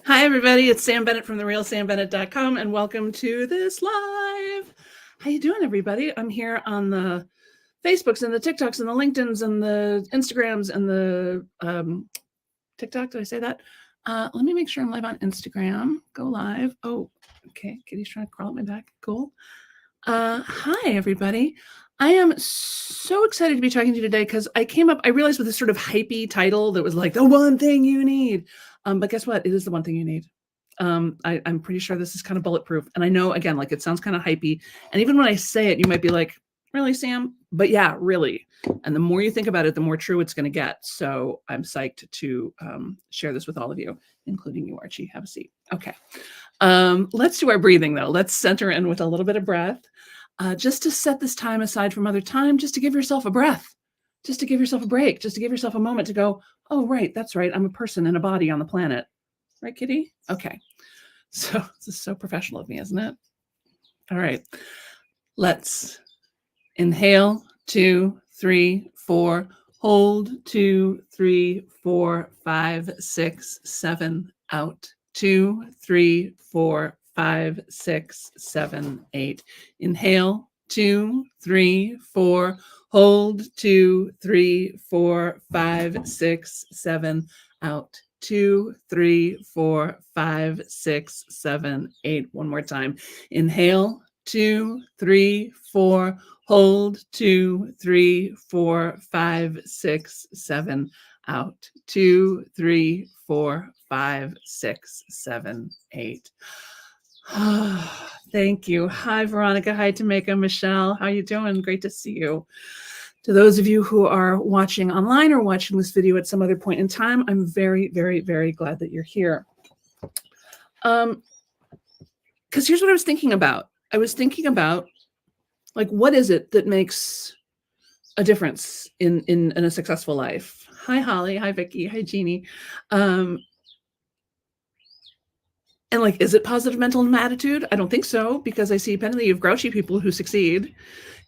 Hi, everybody. It's Sam Bennett from therealsambennett.com, and welcome to this live. How you doing, everybody? I'm here on the Facebooks and the TikToks and the LinkedIns and the Instagrams and the TikTok. Did I say that? Let me make sure I'm live on Instagram. Go live. Oh, okay. Kitty's trying to crawl up my back. Cool. Hi, everybody. I am so excited to be talking to you today because I realized with this sort of hypey title that was like the one thing you need. But guess what? It is the one thing you need. I'm pretty sure this is kind of bulletproof. And I know, again, like it sounds kind of hypey. And even when I say it, you might be like, really, Sam? But yeah, really. And the more you think about it, the more true it's going to get. So I'm psyched to share this with all of you, including you, Archie. Have a seat. Okay. Let's do our breathing, though. Let's center in with a little bit of breath. Just to set this time aside from other time, just to give yourself a breath, just to give yourself a break, just to give yourself a moment to go, oh, right, that's right. I'm a person in a body on the planet. Right, Kitty? Okay. So this is so professional of me, isn't it? All right. Let's inhale, 2, 3, 4, hold, 2, 3, 4, 5, 6, 7, out, 2, 3, 4, 5, 6, 7, 8. Inhale, 2, 3, 4, hold, 2, 3, 4, 5, 6, 7, out, 2, 3, 4, 5, 6, 7, 8. One more time. Inhale, 2, 3, 4, hold, 2, 3, 4, 5, 6, 7, out, 2, 3, 4, 5, 6, 7, 8. Thank you. Hi, Veronica. Hi, Tameka. Michelle. How you doing? Great to see you. To those of you who are watching online or watching this video at some other point in time, I'm very, very, very glad that you're here. Because here's what I was thinking about. I was thinking about, like, what is it that makes a difference in a successful life? Hi, Holly. Hi, Vicky. Hi, Jeannie. And like, is it positive mental attitude? I don't think so, because I see plenty of grouchy people who succeed.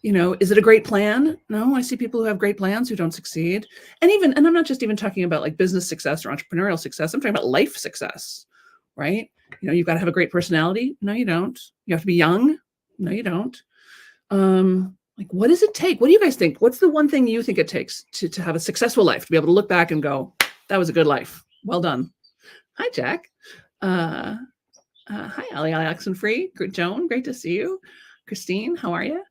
You know, is it a great plan? No, I see people who have great plans who don't succeed. And I'm not just even talking about like business success or entrepreneurial success. I'm talking about life success, right? You know, you've got to have a great personality. No, you don't. You have to be young. No, you don't. Like, what does it take? What do you guys think? What's the one thing you think it takes to have a successful life, to be able to look back and go, that was a good life. Well done. Hi, Jack. Hi, Ali, Alex and Free. Joan, great to see you. Christine, how are you?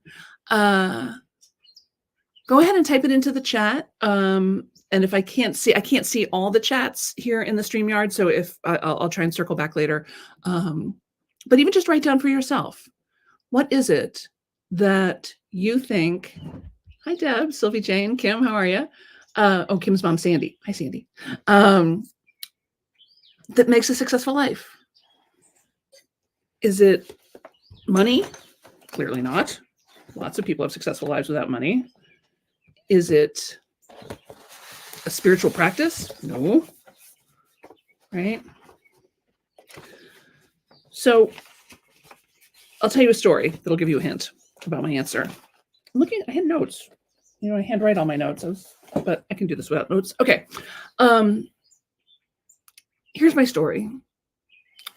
Go ahead and type it into the chat. And if I can't see all the chats here in the StreamYard. So if I'll try and circle back later. But even just write down for yourself, what is it that you think? Hi, Deb, Sylvie Jane, Kim, how are you? Oh, Kim's mom, Sandy. Hi, Sandy. That makes a successful life. Is it money? Clearly not. Lots of people have successful lives without money. Is it a spiritual practice? No. Right? So I'll tell you a story that'll give you a hint about my answer. I had notes. You know, I handwrite all my notes, but I can do this without notes. Okay. Here's my story.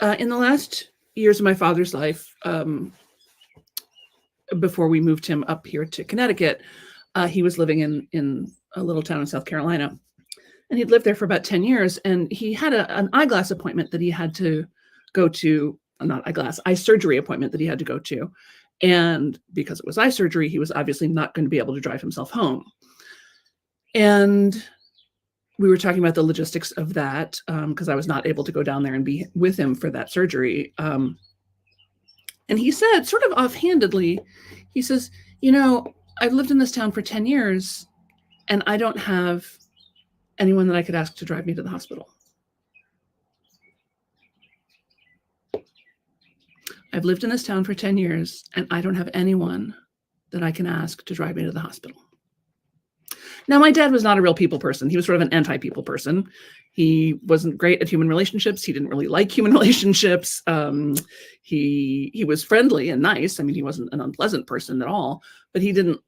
In the last years of my father's life, before we moved him up here to Connecticut, he was living in a little town in South Carolina. And he'd lived there for about 10 years. And he had an eyeglass appointment that he had to go to, not eyeglass, eye surgery appointment that he had to go to. And because it was eye surgery, he was obviously not going to be able to drive himself home. And we were talking about the logistics of that, because I was not able to go down there and be with him for that surgery. And he said, sort of offhandedly, he says, you know, I've lived in this town for 10 years and I don't have anyone that I could ask to drive me to the hospital. I've lived in this town for 10 years and I don't have anyone that I can ask to drive me to the hospital. Now, my dad was not a real people person. He was sort of an anti-people person. He wasn't great at human relationships. He didn't really like human relationships. He was friendly and nice. I mean, he wasn't an unpleasant person at all, but he didn't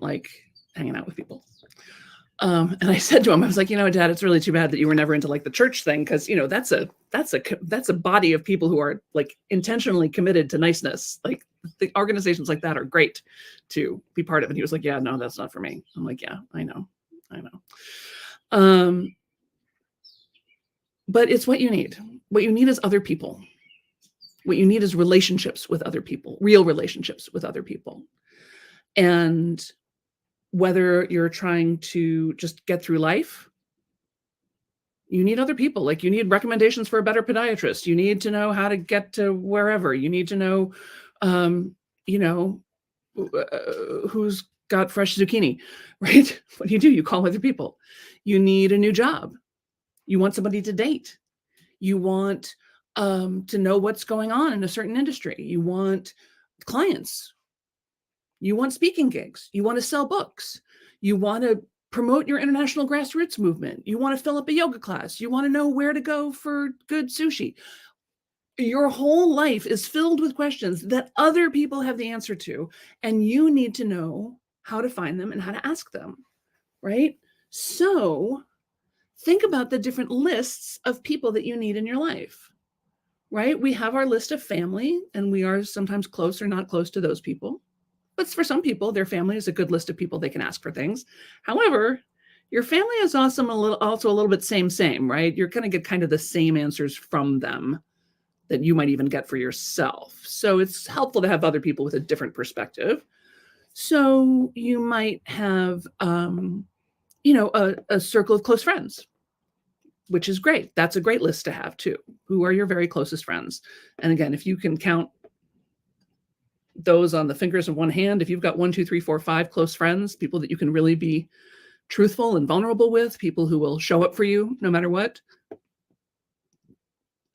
like hanging out with people. And I said to him, I was like, Dad, it's really too bad that you were never into like the church thing. Cause that's a body of people who are like intentionally committed to niceness. Like the organizations like that are great to be part of. And he was like, yeah, no, that's not for me. I'm like, yeah, I know. But it's what you need. What you need is other people. What you need is relationships with other people, real relationships with other people. And whether you're trying to just get through life, you need other people. Like you need recommendations for a better podiatrist. You need to know how to get to wherever. You need to know, who's got fresh zucchini, right? What do? You call other people. You need a new job. You want somebody to date. You want to know what's going on in a certain industry. You want clients. You want speaking gigs. You want to sell books. You want to promote your international grassroots movement. You want to fill up a yoga class. You want to know where to go for good sushi. Your whole life is filled with questions that other people have the answer to, and you need to know how to find them and how to ask them, right? So think about the different lists of people that you need in your life, right? We have our list of family, and we are sometimes close or not close to those people. But for some people, their family is a good list of people they can ask for things. However, your family is also a little bit same, right? You're going to get kind of the same answers from them that you might even get for yourself. So it's helpful to have other people with a different perspective. So you might have, a circle of close friends, which is great. That's a great list to have too. Who are your very closest friends? And again, if you can count those on the fingers of one hand, if you've got 1, 2, 3, 4, 5 close friends, people that you can really be truthful and vulnerable with, people who will show up for you no matter what,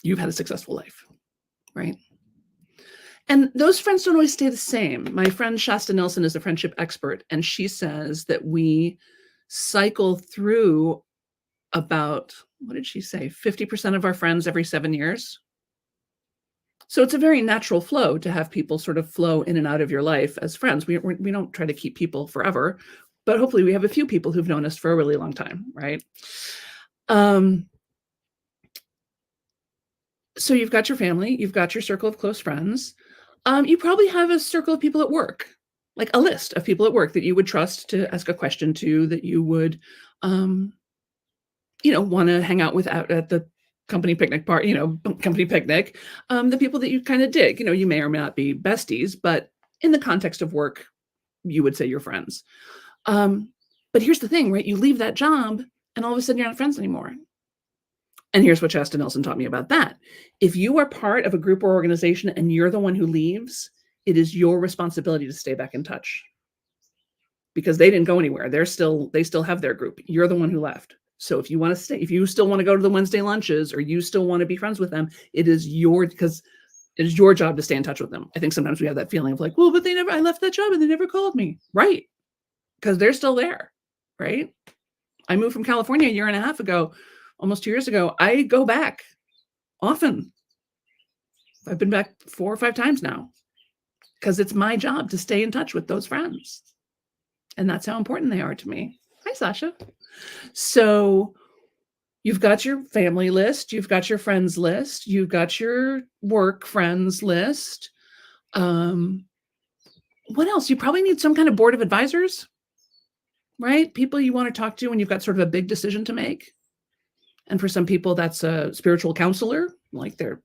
you've had a successful life, right? And those friends don't always stay the same. My friend Shasta Nelson is a friendship expert, and she says that we cycle through about, what did she say, 50% of our friends every 7 years. So it's a very natural flow to have people sort of flow in and out of your life as friends. We don't try to keep people forever, but hopefully we have a few people who've known us for a really long time, right? So you've got your family, you've got your circle of close friends. You probably have a circle of people at work, like a list of people at work that you would trust to ask a question to, that you would, want to hang out with out at the company picnic part, company picnic, the people that you kind of dig, you may or may not be besties, but in the context of work, you would say you're friends. But here's the thing, right? You leave that job and all of a sudden you're not friends anymore. And here's what Shasta Nelson taught me about that. If you are part of a group or organization and you're the one who leaves, it is your responsibility to stay back in touch, because they didn't go anywhere. They still have their group. You're the one who left. So if you want to stay, if you still want to go to the Wednesday lunches, or you still want to be friends with them, because it is your job to stay in touch with them. I think sometimes we have that feeling of like, well, but I left that job and they never called me. Right. Because they're still there. Right. I moved from California a year and a half ago, almost 2 years ago. I go back often. I've been back 4 or 5 times now, because it's my job to stay in touch with those friends. And that's how important they are to me. Hi, Sasha. So you've got your family list, you've got your friends list, you've got your work friends list. What else? You probably need some kind of board of advisors, right? People you want to talk to when you've got sort of a big decision to make. And for some people, that's a spiritual counselor, like their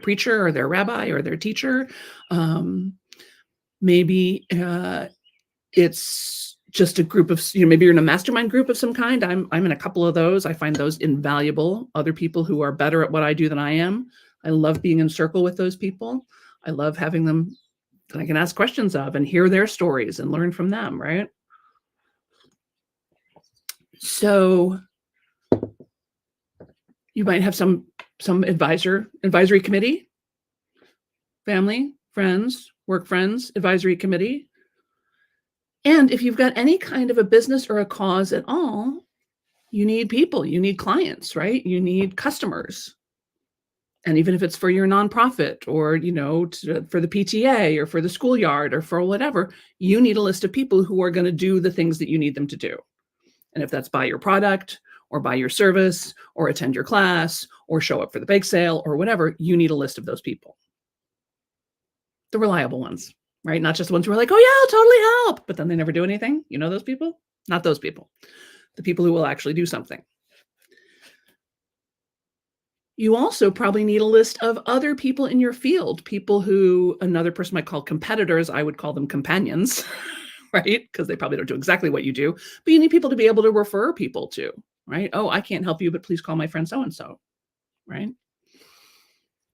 preacher or their rabbi or their teacher. Maybe it's just a group of, maybe you're in a mastermind group of some kind. I'm in a couple of those. I find those invaluable. Other people who are better at what I do than I am. I love being in circle with those people. I love having them that I can ask questions of and hear their stories and learn from them, right? So you might have some advisory committee, family, friends, work friends, advisory committee. And if you've got any kind of a business or a cause at all, you need people, you need clients, right? You need customers. And even if it's for your nonprofit or, for the PTA or for the schoolyard or for whatever, you need a list of people who are going to do the things that you need them to do. And if that's buy your product or buy your service or attend your class or show up for the bake sale or whatever, you need a list of those people. The reliable ones, right? Not just the ones who are like, oh yeah, I'll totally help, but then they never do anything. You know those people? Not those people. The people who will actually do something. You also probably need a list of other people in your field, people who another person might call competitors. I would call them companions, right? Because they probably don't do exactly what you do, but you need people to be able to refer people to, right? Oh, I can't help you, but please call my friend so-and-so, right?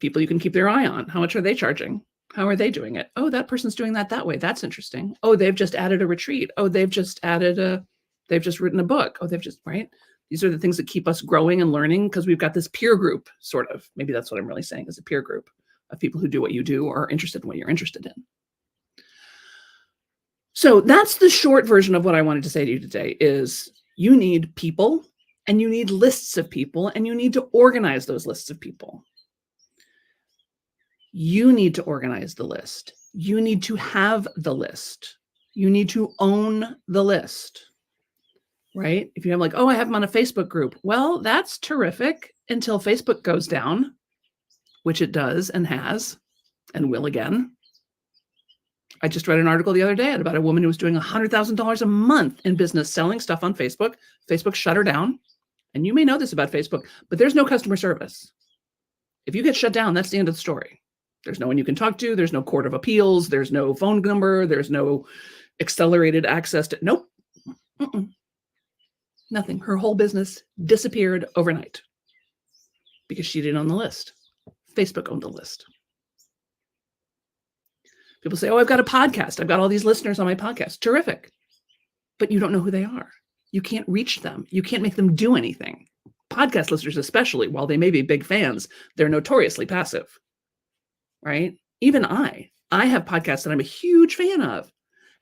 People you can keep their eye on. How much are they charging? How are they doing it? Oh, that person's doing that way. That's interesting. Oh, they've just added a retreat. Oh, they've just written a book. Oh, right? These are the things that keep us growing and learning because we've got this peer group, sort of. Maybe that's what I'm really saying, is a peer group of people who do what you do or are interested in what you're interested in. So that's the short version of what I wanted to say to you today is you need people and you need lists of people and you need to organize those lists of people. You need to organize the list. You need to have the list. You need to own the list, right? If you have like, oh, I have them on a Facebook group. Well, that's terrific until Facebook goes down, which it does and has and will again. I just read an article the other day about a woman who was doing $100,000 a month in business selling stuff on Facebook. Facebook shut her down. And you may know this about Facebook, but there's no customer service. If you get shut down, that's the end of the story. There's no one you can talk to. There's no court of appeals. There's no phone number. There's no accelerated access to, nope. Nothing. Her whole business disappeared overnight because she didn't own the list. Facebook owned the list. People say, oh, I've got a podcast. I've got all these listeners on my podcast. Terrific. But you don't know who they are. You can't reach them. You can't make them do anything. Podcast listeners especially, while they may be big fans, they're notoriously passive, right? Even I have podcasts that I'm a huge fan of.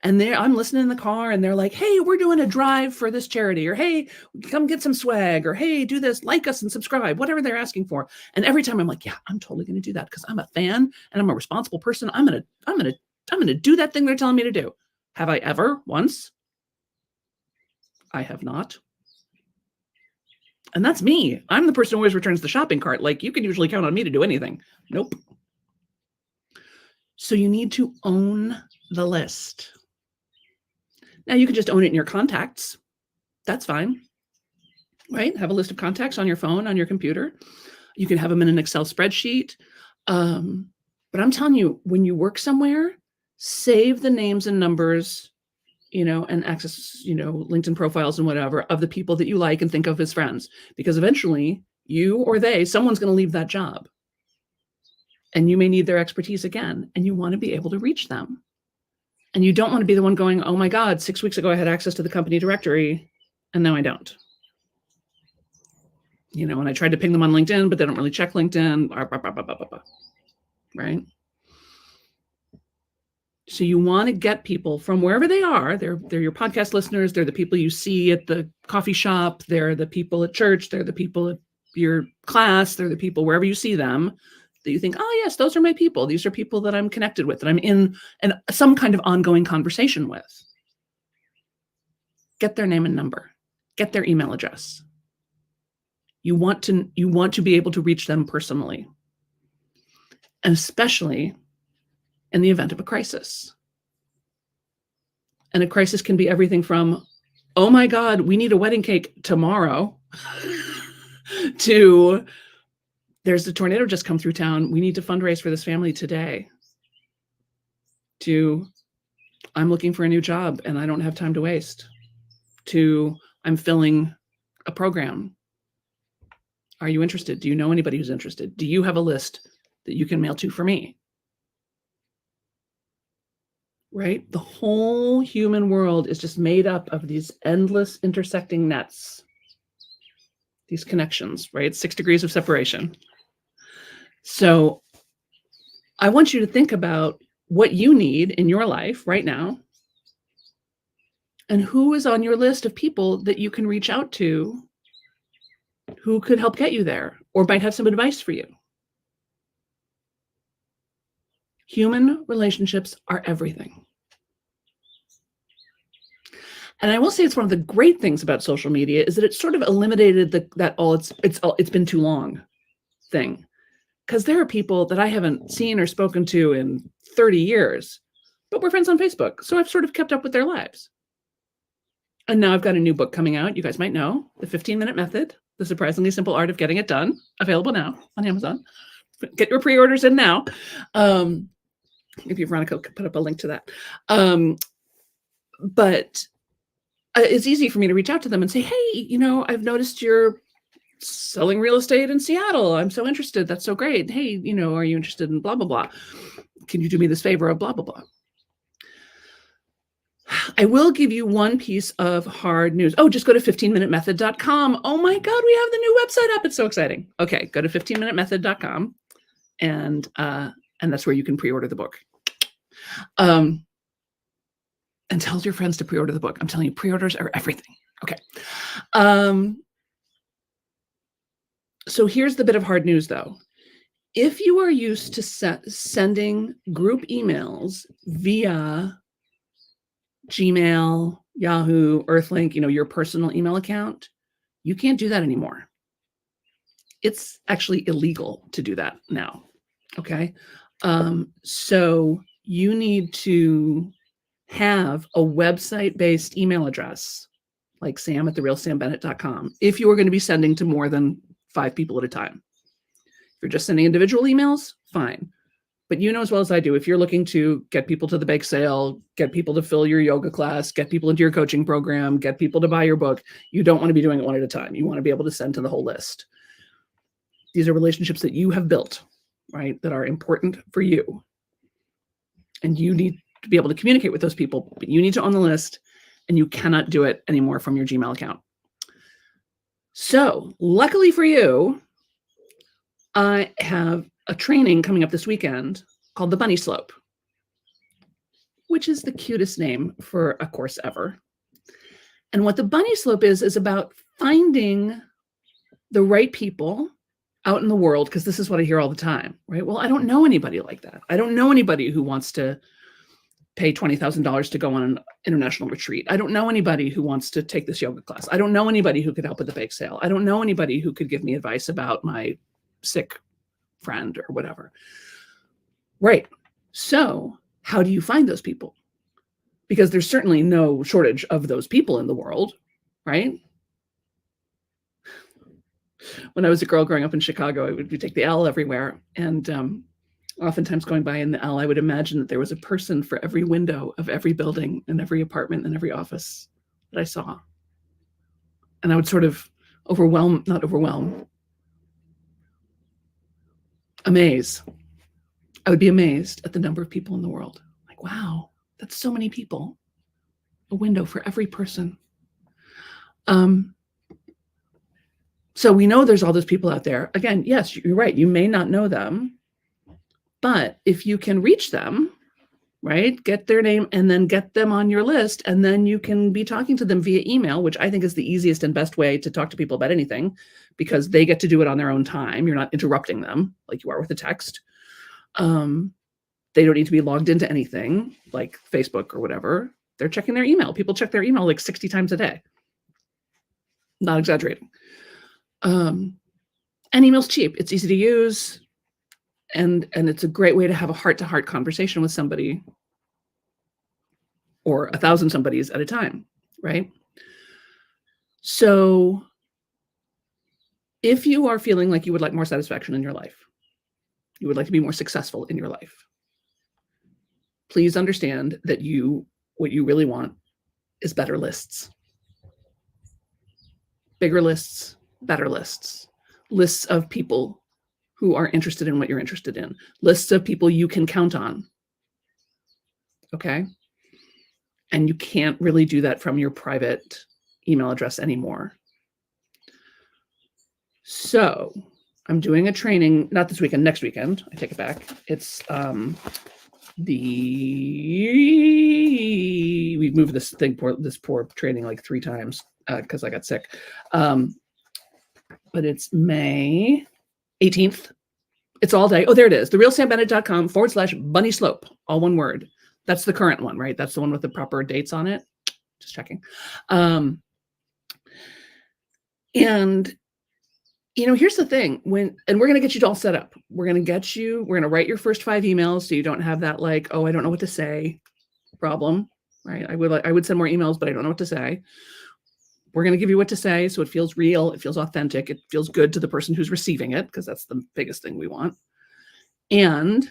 And I'm listening in the car and they're like, hey, we're doing a drive for this charity, or hey, come get some swag, or hey, do this, like us and subscribe, whatever they're asking for. And every time I'm like, yeah, I'm totally going to do that because I'm a fan and I'm a responsible person. I'm going to do that thing they're telling me to do. Have I ever once? I have not. And that's me. I'm the person who always returns the shopping cart. Like, you can usually count on me to do anything. Nope. So you need to own the list. Now you can just own it in your contacts. That's fine, right? Have a list of contacts on your phone, on your computer. You can have them in an Excel spreadsheet. But I'm telling you, when you work somewhere, save the names and numbers, and access, LinkedIn profiles and whatever of the people that you like and think of as friends, because eventually you or someone's going to leave that job and you may need their expertise again, and you want to be able to reach them. And you don't want to be the one going, oh my God, 6 weeks ago, I had access to the company directory and now I don't. And I tried to ping them on LinkedIn, but they don't really check LinkedIn, right? So you want to get people from wherever they are. They're your podcast listeners. They're the people you see at the coffee shop. They're the people at church. They're the people at your class. They're the people wherever you see them that you think, oh yes, those are my people. These are people that I'm connected with, that I'm in some kind of ongoing conversation with. Get their name and number. Get their email address. You want to be able to reach them personally. And especially in the event of a crisis. And a crisis can be everything from, oh my God, we need a wedding cake tomorrow, to there's a tornado just come through town. We need to fundraise for this family today. To I'm looking for a new job and I don't have time to waste. To I'm filling a program. Are you interested? Do you know anybody who's interested? Do you have a list that you can mail to for me? Right? The whole human world is just made up of these endless intersecting nets, these connections, right? 6 degrees of separation. So I want you to think about what you need in your life right now and who is on your list of people that you can reach out to who could help get you there or might have some advice for you. Human relationships are everything. And I will say it's one of the great things about social media is that it sort of eliminated that it's been too long thing. Because there are people that I haven't seen or spoken to in 30 years, but we're friends on Facebook. So I've sort of kept up with their lives. And now I've got a new book coming out. You guys might know, The 15-Minute Method, The Surprisingly Simple Art of Getting It Done, available now on Amazon. Get your pre-orders in now. Maybe Veronica could put up a link to that. But it's easy for me to reach out to them and say, hey, I've noticed you're selling real estate in Seattle. I'm so interested. That's so great. Hey, are you interested in blah, blah, blah? Can you do me this favor of blah, blah, blah? I will give you one piece of hard news. Oh, just go to 15minutemethod.com. Oh my God, we have the new website up. It's so exciting. Okay, go to 15minutemethod.com and that's where you can pre-order the book. And tell your friends to pre-order the book. I'm telling you, pre-orders are everything. Okay. So here's the bit of hard news, though. If you are used to sending group emails via Gmail, Yahoo, Earthlink, your personal email account, you can't do that anymore. It's actually illegal to do that now. Okay. So you need to have a website-based email address like sam@therealsambennett.com if you are going to be sending to more than 5 people at a time. If you're just sending individual emails, fine. But you know as well as I do, if you're looking to get people to the bake sale, get people to fill your yoga class, get people into your coaching program, get people to buy your book, you don't want to be doing it one at a time. You want to be able to send to the whole list. These are relationships that you have built, right, that are important for you. And you need to be able to communicate with those people, but you need to own the list, and you cannot do it anymore from your Gmail account. So luckily for you, I have a training coming up this weekend called the Bunny Slope, which is the cutest name for a course ever. And what the Bunny Slope is about finding the right people out in the world, because this is what I hear all the time, right? Well, I don't know anybody like that. I don't know anybody who wants to pay $20,000 to go on an international retreat. I don't know anybody who wants to take this yoga class. I don't know anybody who could help with the bake sale. I don't know anybody who could give me advice about my sick friend or whatever. Right. So how do you find those people? Because there's certainly no shortage of those people in the world, right? When I was a girl growing up in Chicago, I would take the L everywhere. And oftentimes going by in the L, I would imagine that there was a person for every window of every building and every apartment and every office that I saw. And I would sort of amaze. I would be amazed at the number of people in the world. Like, wow, that's so many people. A window for every person. So we know there's all those people out there. Again, yes, you're right. You may not know them, but if you can reach them, right, get their name and then get them on your list, and then you can be talking to them via email, which I think is the easiest and best way to talk to people about anything, because they get to do it on their own time. You're not interrupting them like you are with a text. They don't need to be logged into anything like Facebook or whatever. They're checking their email. People check their email like 60 times a day. Not exaggerating. And email's cheap. It's easy to use. And it's a great way to have a heart-to-heart conversation with somebody, or 1,000 somebodies at a time, right? So if you are feeling like you would like more satisfaction in your life, you would like to be more successful in your life, please understand that what you really want is better lists. Bigger lists, better lists. Lists of people who are interested in what you're interested in. Lists of people you can count on. Okay? And you can't really do that from your private email address anymore. So I'm doing a training, not this weekend, next weekend. I take it back. It's we've moved this poor training like 3 times because I got sick. But it's May 18th. It's all day. Oh, there it is. therealsambennett.com/bunny slope. All one word. That's the current one, right? That's the one with the proper dates on it. Just checking. And here's the thing, and we're going to get you all set up. We're going to write your first 5 emails so you don't have that like, oh, I don't know what to say problem, right? I would send more emails, but I don't know what to say. We're going to give you what to say so it feels real, it feels authentic, it feels good to the person who's receiving it, because that's the biggest thing we want. And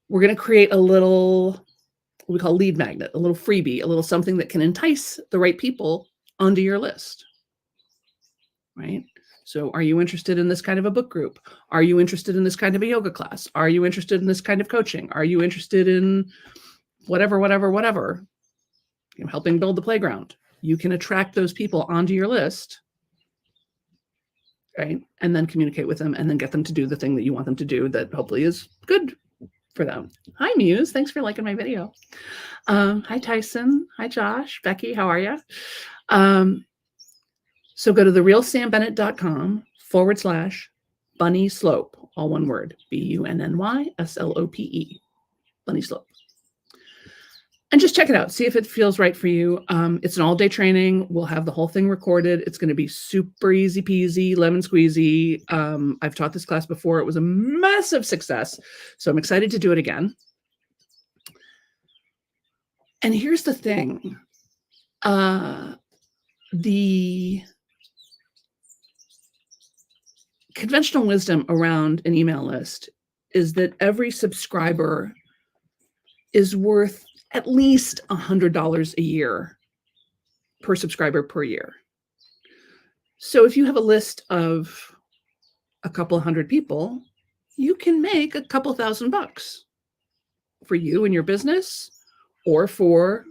we're going to create a little, what we call lead magnet, a little freebie, a little something that can entice the right people onto your list, right? So are you interested in this kind of a book group? Are you interested in this kind of a yoga class? Are you interested in this kind of coaching? Are you interested in whatever, helping build the playground? You can attract those people onto your list, right? And then communicate with them and then get them to do the thing that you want them to do that hopefully is good for them. Hi, Muse. Thanks for liking my video. Hi, Tyson. Hi, Josh. Becky, how are you? So go to therealsambennett.com/bunny slope, all one word, BUNNYSLOPE, bunny slope. And just check it out. See if it feels right for you. It's an all-day training. We'll have the whole thing recorded. It's going to be super easy peasy, lemon squeezy. I've taught this class before. It was a massive success. So I'm excited to do it again. And here's the thing. The conventional wisdom around an email list is that every subscriber is worth at least $100 a year per subscriber per year. So if you have a list of a couple hundred people, you can make a couple $1,000 for you and your business, or for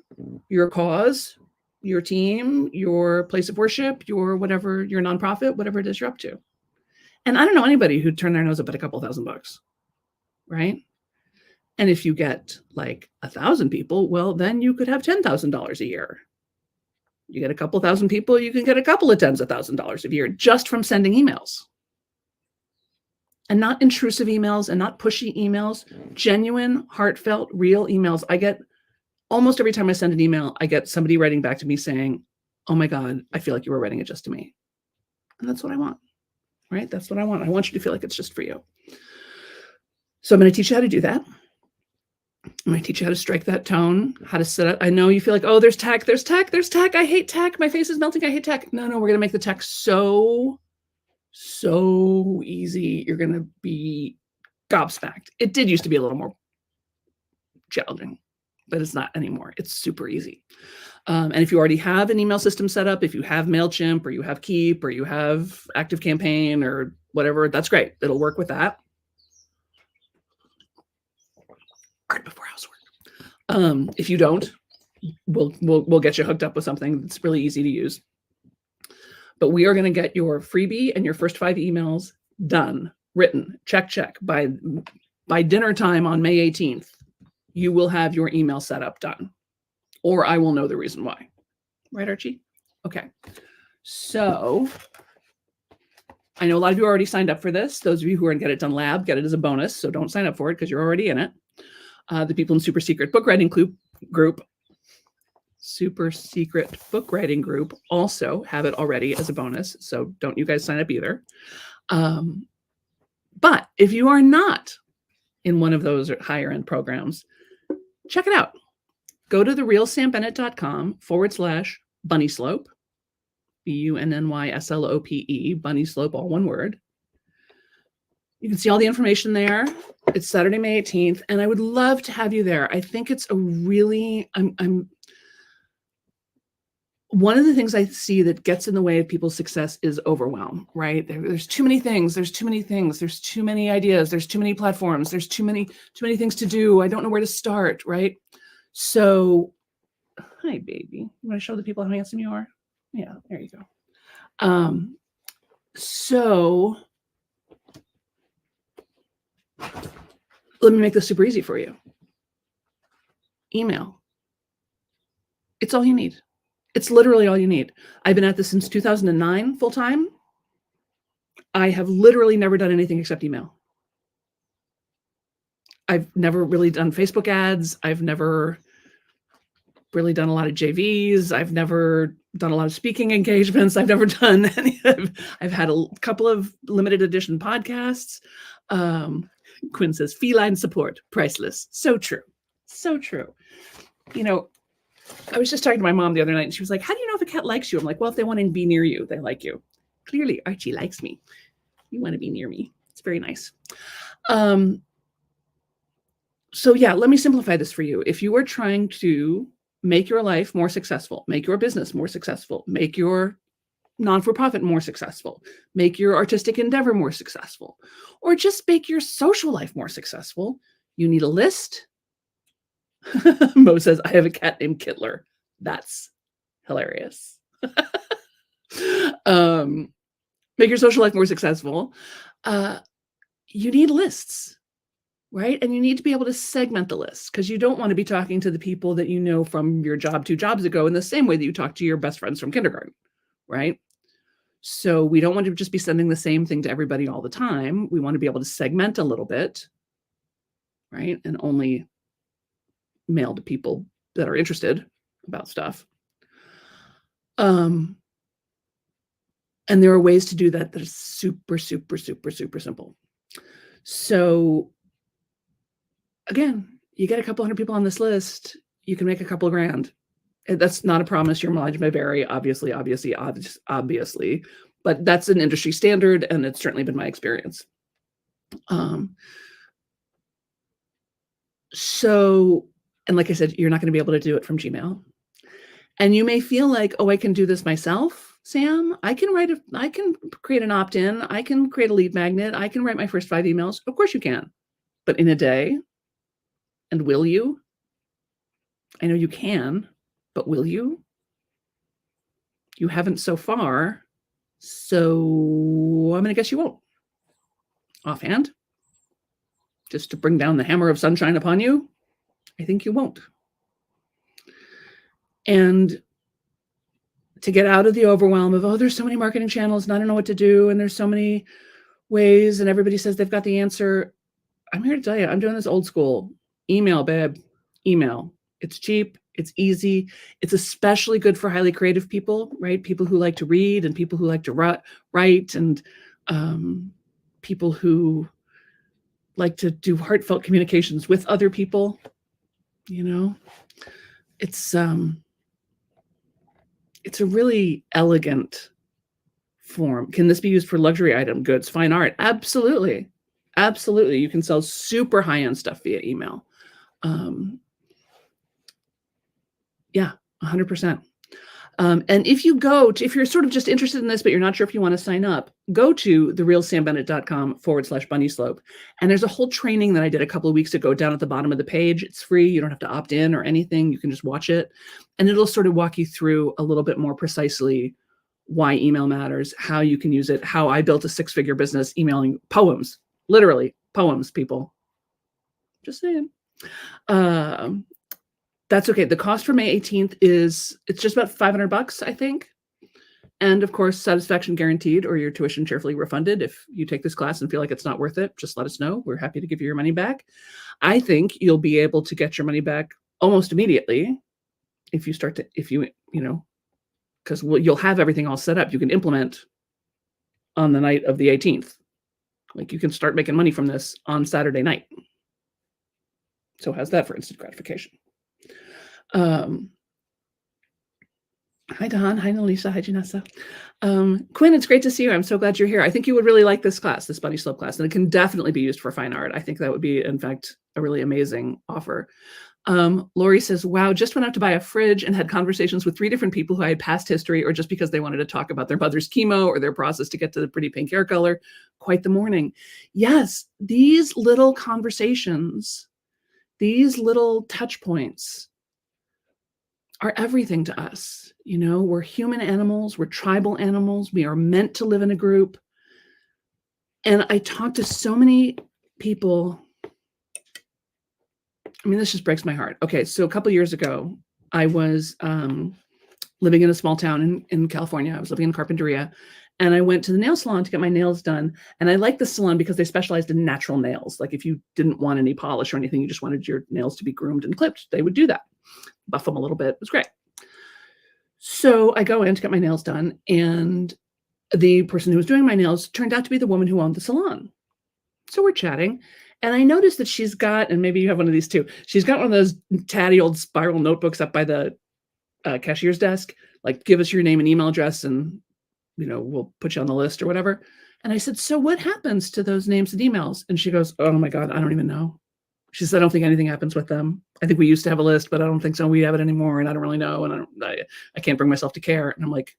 your cause, your team, your place of worship, your whatever, your nonprofit, whatever it is you're up to. And I don't know anybody who'd turn their nose up at a couple $1,000, right? And if you get like 1,000 people, well, then you could have $10,000 a year. You get a couple thousand people, you can get a couple of tens of $1,000s a year just from sending emails. And not intrusive emails and not pushy emails, genuine, heartfelt, real emails. I get almost every time I send an email, I get somebody writing back to me saying, oh my God, I feel like you were writing it just to me. And that's what I want, right? That's what I want. I want you to feel like it's just for you. So I'm going to teach you how to do that. I'm going to teach you how to strike that tone, how to set up. I know you feel like, oh, there's tech. I hate tech. My face is melting. I hate tech. No, we're going to make the tech so easy. You're going to be gobsmacked. It did used to be a little more challenging, but it's not anymore. It's super easy. And if you already have an email system set up, if you have MailChimp or you have Keep or you have ActiveCampaign or whatever, that's great. It'll work with that. Right before housework. If you don't, we'll get you hooked up with something that's really easy to use. But we are going to get your freebie and your first 5 emails done, written, check by dinner time on May 18th. You will have your email setup done, or I will know the reason why. Right, Archie? Okay. So I know a lot of you already signed up for this. Those of you who are in Get It Done Lab, get it as a bonus. So don't sign up for it because you're already in it. The people in Super Secret Book Writing Group also have it already as a bonus. So don't you guys sign up either. But if you are not in one of those higher end programs, check it out. Go to therealsambennett.com/bunny slope, BUNNYSLOPE, bunny slope, all one word. You can see all the information there. It's Saturday, May 18th, and I would love to have you there. I think it's a really, one of the things I see that gets in the way of people's success is overwhelm, right? There's too many things. There's too many things. There's too many ideas. There's too many platforms. There's too many things to do. I don't know where to start, right? So, hi, baby. You want to show the people how handsome you are? Yeah, there you go. So let me make this super easy for you. Email. It's all you need. It's literally all you need. I've been at this since 2009 full time. I have literally never done anything except email. I've never really done Facebook ads. I've never really done a lot of JVs. I've never done a lot of speaking engagements. I've never done any of, I've had a couple of limited edition podcasts. Quinn says, feline support, priceless. So true. So true. You know, I was just talking to my mom the other night and she was like, how do you know if a cat likes you? I'm like, well, if they want to be near you, they like you. Clearly, Archie likes me. You want to be near me. It's very nice. So yeah, let me simplify this for you. If you are trying to make your life more successful, make your business more successful, make your non-for-profit more successful, make your artistic endeavor more successful, or just make your social life more successful, you need a list. Mo says, I have a cat named Kittler. That's hilarious. Make your social life more successful. You need lists, right? And you need to be able to segment the list because you don't want to be talking to the people that you know from your job 2 jobs ago in the same way that you talk to your best friends from kindergarten, right? So we don't want to just be sending the same thing to everybody all the time. We want to be able to segment a little bit, right? And only mail to people that are interested about stuff. And there are ways to do that that are super, super, super, super simple. So again, you get a couple hundred people on this list, you can make a couple of grand. That's not a promise. Your mileage may vary, obviously, but that's an industry standard, and it's certainly been my experience. So, and like I said, you're not going to be able to do it from Gmail. And you may feel like, oh, I can do this myself, Sam. I can create an opt-in. I can create a lead magnet. I can write my first 5 emails. Of course you can, but in a day. And will you? I know you can, but will you? You haven't so far. So I'm going to guess you won't. Offhand, just to bring down the hammer of sunshine upon you, I think you won't. And to get out of the overwhelm of, oh, there's so many marketing channels and I don't know what to do. And there's so many ways and everybody says they've got the answer. I'm here to tell you, I'm doing this old school. Email, babe. Email. It's cheap. It's easy. It's especially good for highly creative people, right? People who like to read and people who like to write and people who like to do heartfelt communications with other people. You know, it's a really elegant form. Can this be used for luxury item goods, fine art? Absolutely. Absolutely. You can sell super high-end stuff via email. Yeah, 100%. And if you're sort of just interested in this, but you're not sure if you want to sign up, go to therealsambennett.com/bunnyslope. And there's a whole training that I did a couple of weeks ago down at the bottom of the page. It's free. You don't have to opt in or anything. You can just watch it. And it'll sort of walk you through a little bit more precisely why email matters, how you can use it, how I built a 6-figure business emailing poems, literally poems, people. Just saying. That's okay. The cost for May 18th it's just about $500, I think. And of course, satisfaction guaranteed or your tuition cheerfully refunded. If you take this class and feel like it's not worth it, just let us know. We're happy to give you your money back. I think you'll be able to get your money back almost immediately if you because you'll have everything all set up. You can implement on the night of the 18th. Like you can start making money from this on Saturday night. So how's that for instant gratification? Hi, Don. Hi, Nalisa. Hi, Janessa. Quinn, it's great to see you. I'm so glad you're here. I think you would really like this class, this Bunny Slope class, and it can definitely be used for fine art. I think that would be, in fact, a really amazing offer. Lori says, wow, just went out to buy a fridge and had conversations with 3 different people who I had past history or just because they wanted to talk about their mother's chemo or their process to get to the pretty pink hair color. Quite the morning. Yes, these little conversations, these little touch points are everything to us. You know, we're human animals. We're tribal animals. We are meant to live in a group. And I talked to so many people. I mean, this just breaks my heart. Okay, so a couple of years ago, I was living in a small town in California. I was living in Carpinteria, and I went to the nail salon to get my nails done. And I liked the salon because they specialized in natural nails. Like if you didn't want any polish or anything, you just wanted your nails to be groomed and clipped, they would do that. buff them a little bit. It was great. So I go in to get my nails done, and the person who was doing my nails turned out to be the woman who owned the salon. So we're chatting, and I noticed that she's got, and maybe you have one of these too, she's got one of those tatty old spiral notebooks up by the cashier's desk, like, give us your name and email address, and we'll put you on the list or whatever. And I said, so what happens to those names and emails? And she goes, oh my God, I don't even know. She said, I don't think anything happens with them. I think we used to have a list, but I don't think so. We have it anymore, and I don't really know, and I can't bring myself to care. And I'm like,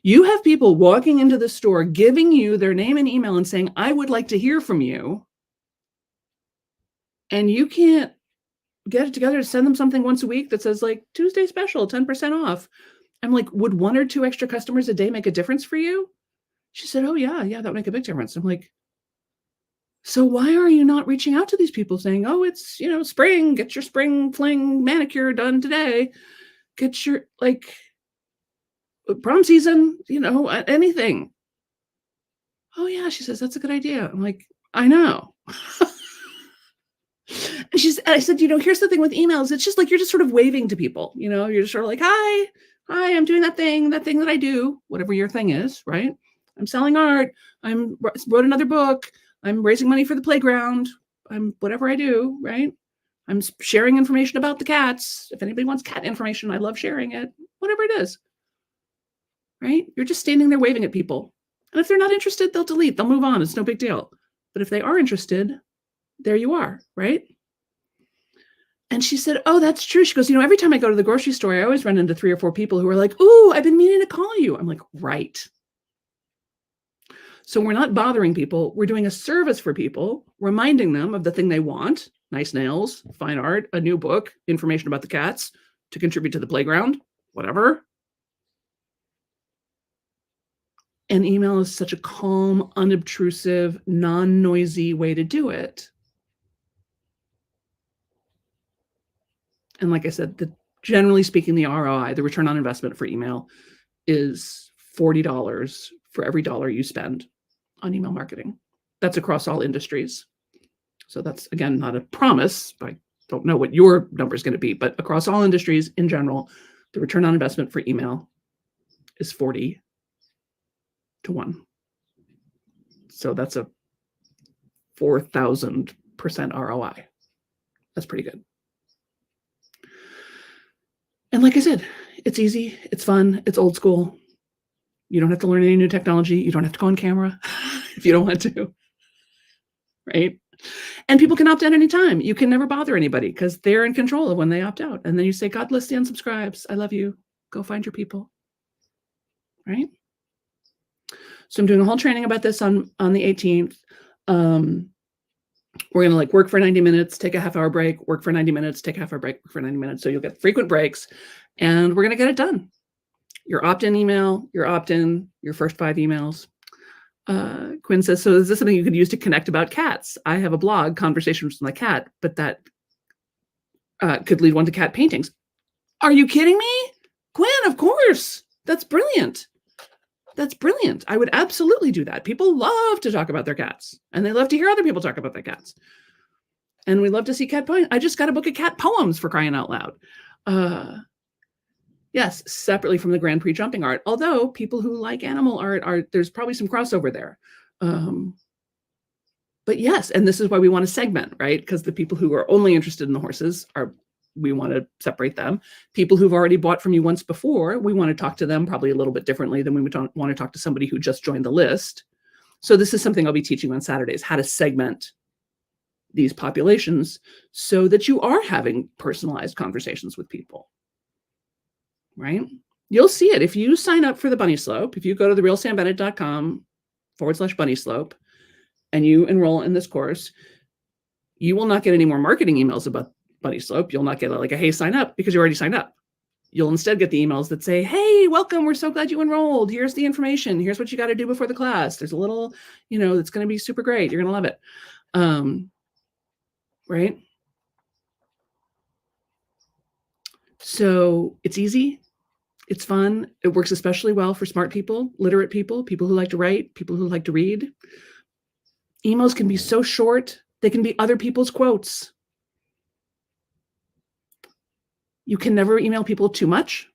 you have people walking into the store, giving you their name and email and saying, I would like to hear from you. And you can't get it together to send them something once a week that says, like, Tuesday special, 10% off. I'm like, would 1 or 2 extra customers a day make a difference for you? She said, oh yeah, that would make a big difference. I'm like, so why are you not reaching out to these people saying, oh, it's, spring, get your spring fling manicure done today. Get your, prom season, anything. Oh yeah, she says, that's a good idea. I'm like, I know. And I said, here's the thing with emails. It's just like, you're just sort of waving to people, you're just sort of like, hi, I'm doing that thing that I do, whatever your thing is, right? I'm selling art. Wrote another book. I'm raising money for the playground. I'm whatever I do, right? I'm sharing information about the cats. If anybody wants cat information, I love sharing it, whatever it is, right? You're just standing there waving at people. And if they're not interested, they'll delete, they'll move on. It's no big deal. But if they are interested, there you are, right? And she said, oh, that's true. She goes, every time I go to the grocery store, I always run into 3 or 4 people who are like, ooh, I've been meaning to call you. I'm like, right. So we're not bothering people. We're doing a service for people, reminding them of the thing they want: nice nails, fine art, a new book, information about the cats, to contribute to the playground, whatever. And email is such a calm, unobtrusive, non-noisy way to do it. And like I said, generally speaking, the ROI, the return on investment for email, is $40 for every dollar you spend on email marketing. That's across all industries. So that's, again, not a promise. I don't know what your number is going to be, but across all industries in general, the return on investment for email is 40 to 1. So that's a 4,000% ROI. That's pretty good. And like I said, it's easy, it's fun, it's old school. You don't have to learn any new technology. You don't have to go on camera if you don't want to, right? And people can opt out anytime. You can never bother anybody because they're in control of when they opt out. And then you say, God bless the unsubscribes. I love you. Go find your people, right? So I'm doing a whole training about this on the 18th. We're going to work for 90 minutes, take a half-hour break, work for 90 minutes, take a half-hour break, work for 90 minutes. So you'll get frequent breaks, and we're going to get it done. Your opt-in email, your opt-in, your first 5 emails. Quinn says, so is this something you could use to connect about cats? I have a blog, Conversations with My Cat, but that could lead one to cat paintings. Are you kidding me? Quinn, of course. That's brilliant. That's brilliant. I would absolutely do that. People love to talk about their cats, and they love to hear other people talk about their cats. And we love to see cat poems. I just got a book of cat poems, for crying out loud. Yes, separately from the Grand Prix jumping art. Although people who like animal art there's probably some crossover there. But yes, and this is why we want to segment, right? Because the people who are only interested in the horses we want to separate them. People who've already bought from you once before, we want to talk to them probably a little bit differently than we would want to talk to somebody who just joined the list. So this is something I'll be teaching on Saturdays, how to segment these populations so that you are having personalized conversations with people, right? You'll see it. If you sign up for the Bunny Slope, if you go to therealsambennett.com/bunny slope and you enroll in this course, you will not get any more marketing emails about Bunny Slope. You'll not get a hey, sign up, because you already signed up. You'll instead get the emails that say, hey, welcome. We're so glad you enrolled. Here's the information. Here's what you got to do before the class. There's a little, it's going to be super great. You're going to love it. Right? So it's easy. It's fun. It works especially well for smart people, literate people, people who like to write, people who like to read. Emails can be so short. They can be other people's quotes. You can never email people too much.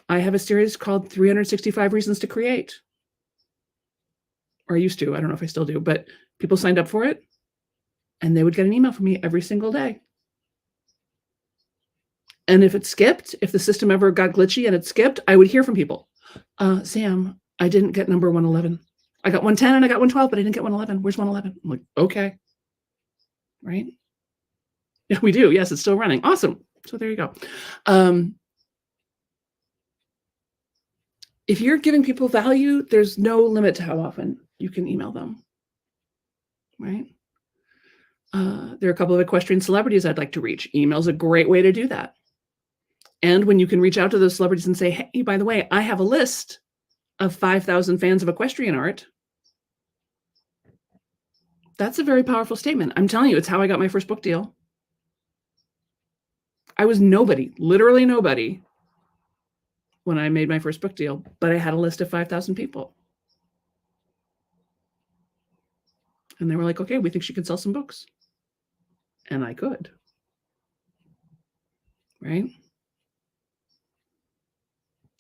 I have a series called 365 Reasons to Create. Or I used to. I don't know if I still do, but people signed up for it and they would get an email from me every single day. And if it skipped, if the system ever got glitchy and it skipped, I would hear from people. Sam, I didn't get number 111. I got 110 and I got 112, but I didn't get 111. Where's 111? I'm like, okay. Right? Yeah, we do. Yes, it's still running. Awesome. So there you go. If you're giving people value, there's no limit to how often you can email them. Right? There are a couple of equestrian celebrities I'd like to reach. Email's a great way to do that. And when you can reach out to those celebrities and say, hey, by the way, I have a list of 5,000 fans of equestrian art. That's a very powerful statement. I'm telling you, it's how I got my first book deal. I was nobody, literally nobody, when I made my first book deal, but I had a list of 5,000 people. And they were like, okay, we think she could sell some books. And I could. Right?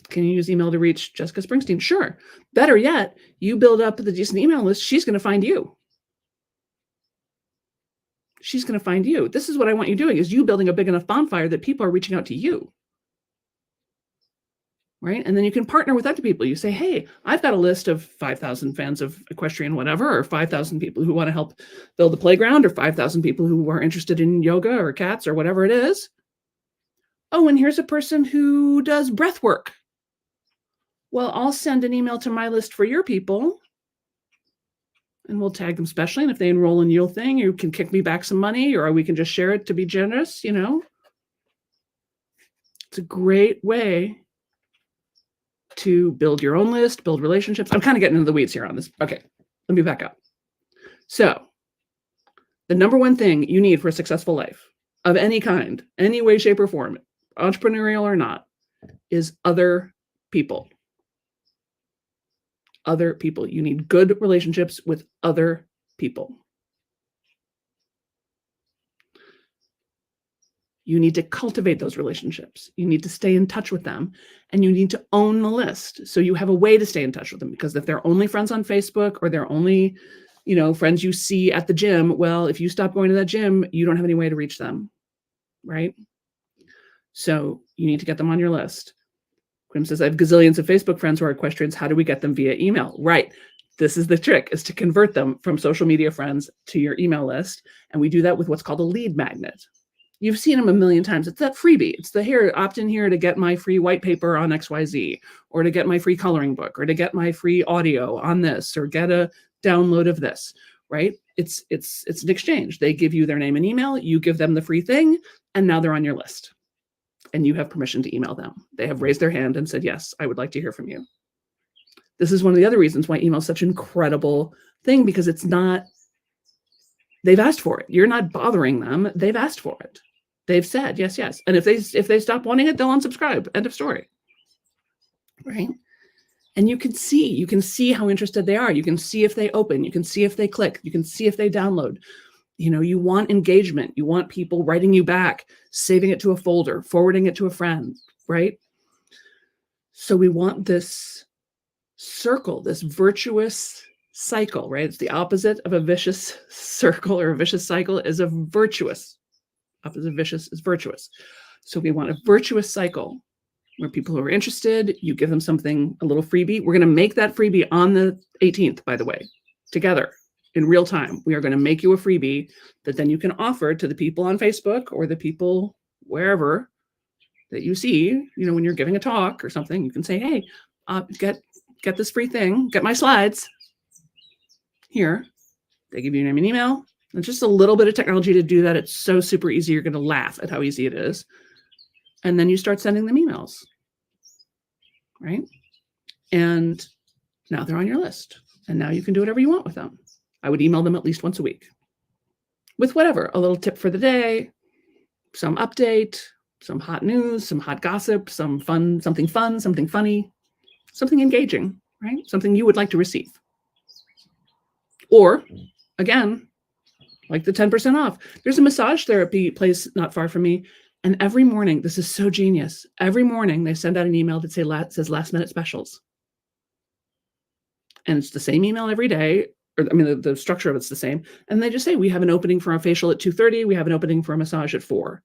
Can you use email to reach Jessica Springsteen? Sure. Better yet, you build up the decent email list. She's going to find you. She's going to find you. This is what I want you doing, is you building a big enough bonfire that people are reaching out to you. Right? And then you can partner with other people. You say, hey, I've got a list of 5,000 fans of equestrian whatever, or 5,000 people who want to help build the playground, or 5,000 people who are interested in yoga or cats or whatever it is. Oh, and here's a person who does breath work. Well, I'll send an email to my list for your people, and we'll tag them specially. And if they enroll in your thing, you can kick me back some money, or we can just share it to be generous, you know. It's a great way to build your own list, build relationships. I'm kind of getting into the weeds here on this. Okay, let me back up. So the number one thing you need for a successful life of any kind, any way, shape, or form, entrepreneurial or not, is other people. Other people. You need good relationships with other people. You need to cultivate those relationships. You need to stay in touch with them, and you need to own the list. So you have a way to stay in touch with them, because if they're only friends on Facebook, or they're only, you know, friends you see at the gym, well, if you stop going to that gym, you don't have any way to reach them, right? So you need to get them on your list. Quim says, I have gazillions of Facebook friends who are equestrians. How do we get them via email? Right. This is the trick, is to convert them from social media friends to your email list. And we do that with what's called a lead magnet. You've seen them a million times. It's that freebie. It's the here, opt in here to get my free white paper on XYZ, or to get my free coloring book, or to get my free audio on this, or get a download of this, right? It's an exchange. They give you their name and email, you give them the free thing, and now they're on your list. And you have permission to email them. They have raised their hand and said, yes, I would like to hear from you. This is one of the other reasons why email is such an incredible thing, because it's not, they've asked for it. You're not bothering them. They've asked for it. They've said, yes, yes. And if they stop wanting it, they'll unsubscribe. End of story. Right? And you can see how interested they are. You can see if they open. You can see if they click. You can see if they download. You know, you want engagement. You want people writing you back, saving it to a folder, forwarding it to a friend, right? So we want this circle, this virtuous cycle, right? It's the opposite of a vicious circle, or a vicious cycle is a virtuous. Opposite of vicious is virtuous. So we want a virtuous cycle where people who are interested, you give them something, a little freebie. We're going to make that freebie on the 18th, by the way, together. In real time, we are going to make you a freebie that then you can offer to the people on Facebook, or the people wherever that you see. You know, when you're giving a talk or something, you can say, hey, get this free thing, get my slides here. They give you your name and email. It's just a little bit of technology to do that. It's so super easy. You're going to laugh at how easy it is. And then you start sending them emails, right? And now they're on your list. And now you can do whatever you want with them. I would email them at least once a week with whatever, a little tip for the day, some update, some hot news, some hot gossip, something fun, something funny, something engaging, right? Something you would like to receive. Or, again, like the 10% off. There's a massage therapy place not far from me. And every morning, this is so genius. Every morning they send out an email that says last minute specials. And it's the same email every day. Or, I mean, the structure of it's the same. And they just say, we have an opening for a facial at 2:30. We have an opening for a massage at 4.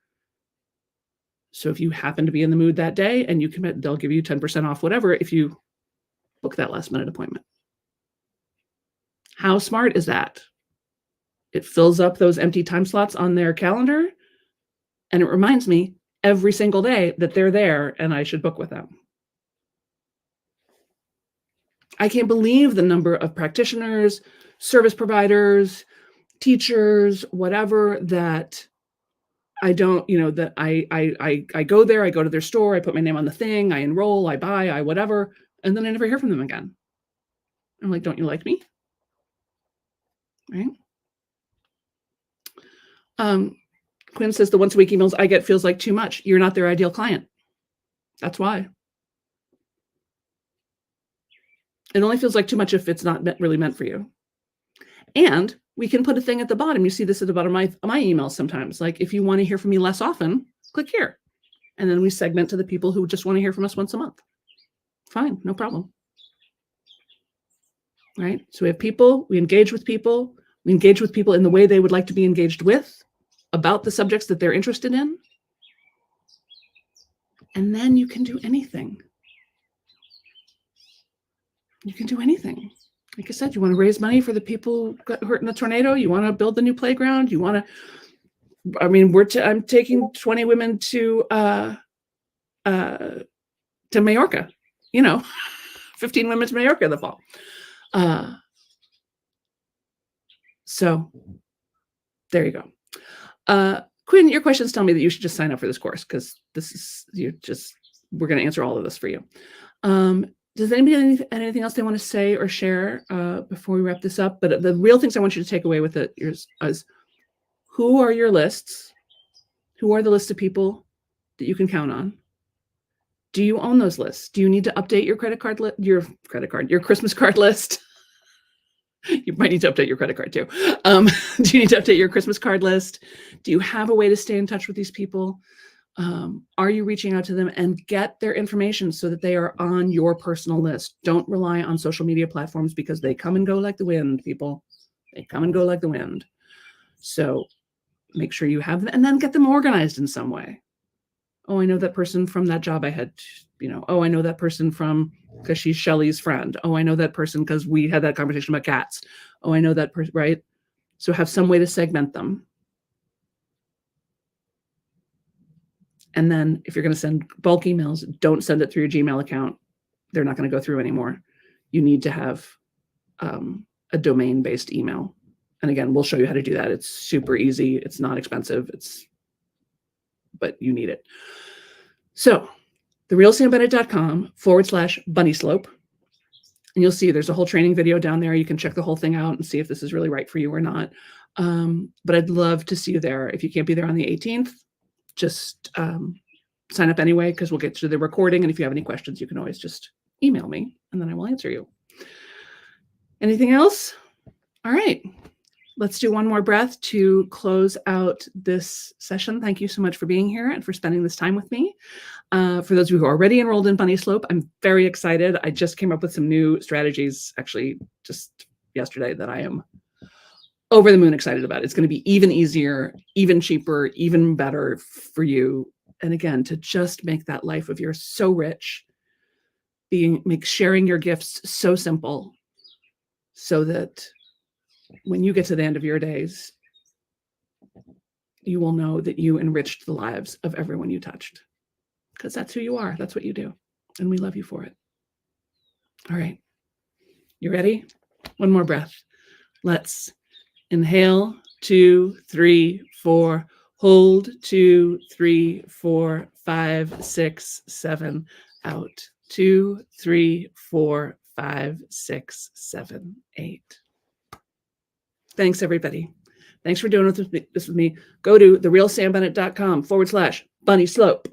So if you happen to be in the mood that day and you commit, they'll give you 10% off whatever if you book that last minute appointment. How smart is that? It fills up those empty time slots on their calendar, and it reminds me every single day that they're there and I should book with them. I can't believe the number of practitioners, service providers, teachers, whatever, that I don't, that I go there, I go to their store, I put my name on the thing, I enroll, I buy, I whatever, and then I never hear from them again. I'm like, don't you like me? Right? Quinn says the once a week emails I get feels like too much. You're not their ideal client. That's why. It only feels like too much if it's not really meant for you. And we can put a thing at the bottom. You see this at the bottom of my emails sometimes. Like, if you want to hear from me less often, click here. And then we segment to the people who just want to hear from us once a month. Fine, no problem. Right? So we have people, we engage with people in the way they would like to be engaged with, about the subjects that they're interested in. And then you can do anything. You can do anything. Like I said, you want to raise money for the people who got hurt in the tornado. You want to build the new playground. You want to, I mean, I'm taking 20 women to Majorca, 15 women to Majorca in the fall. So there you go. Quinn, your questions tell me that you should just sign up for this course, because we're going to answer all of this for you. Does anybody have anything else they want to say or share before we wrap this up? But the real things I want you to take away with it is who are your lists? Who are the list of people that you can count on? Do you own those lists? Do you need to update your your Christmas card list? You might need to update your credit card too. Do you need to update your Christmas card list? Do you have a way to stay in touch with these people? Are you reaching out to them and get their information so that they are on your personal list? Don't rely on social media platforms, because they come and go like the wind, people. They come and go like the wind. So make sure you have them, and then get them organized in some way. Oh, I know that person from that job I had, oh, I know that person because she's Shelly's friend. Oh, I know that person because we had that conversation about cats. Oh, I know that person, right? So have some way to segment them. And then if you're going to send bulk emails, don't send it through your Gmail account. They're not going to go through anymore. You need to have a domain-based email. And again, we'll show you how to do that. It's super easy. It's not expensive. But you need it. So therealsambennett.com/bunny slope. And you'll see there's a whole training video down there. You can check the whole thing out and see if this is really right for you or not. But I'd love to see you there. If you can't be there on the 18th, just sign up anyway, because we'll get to the recording. And if you have any questions, you can always just email me and then I will answer you. Anything else? All right. Let's do one more breath to close out this session. Thank you so much for being here and for spending this time with me. For those of you who are already enrolled in Bunny Slope, I'm very excited. I just came up with some new strategies, actually, just yesterday, that I am over the moon excited about. It's going to be even easier, even cheaper, even better for you. And again, to just make that life of yours so rich, make sharing your gifts so simple, so that when you get to the end of your days, you will know that you enriched the lives of everyone you touched, because that's who you are. That's what you do. And we love you for it. All right. You ready? One more breath. Let's inhale, 2, 3, 4, hold, 2, 3, 4, 5, 6, 7, out, 2, 3, 4, 5, 6, 7, 8. Thanks, everybody. Thanks for doing this with me. Go to therealsambennett.com/bunny slope.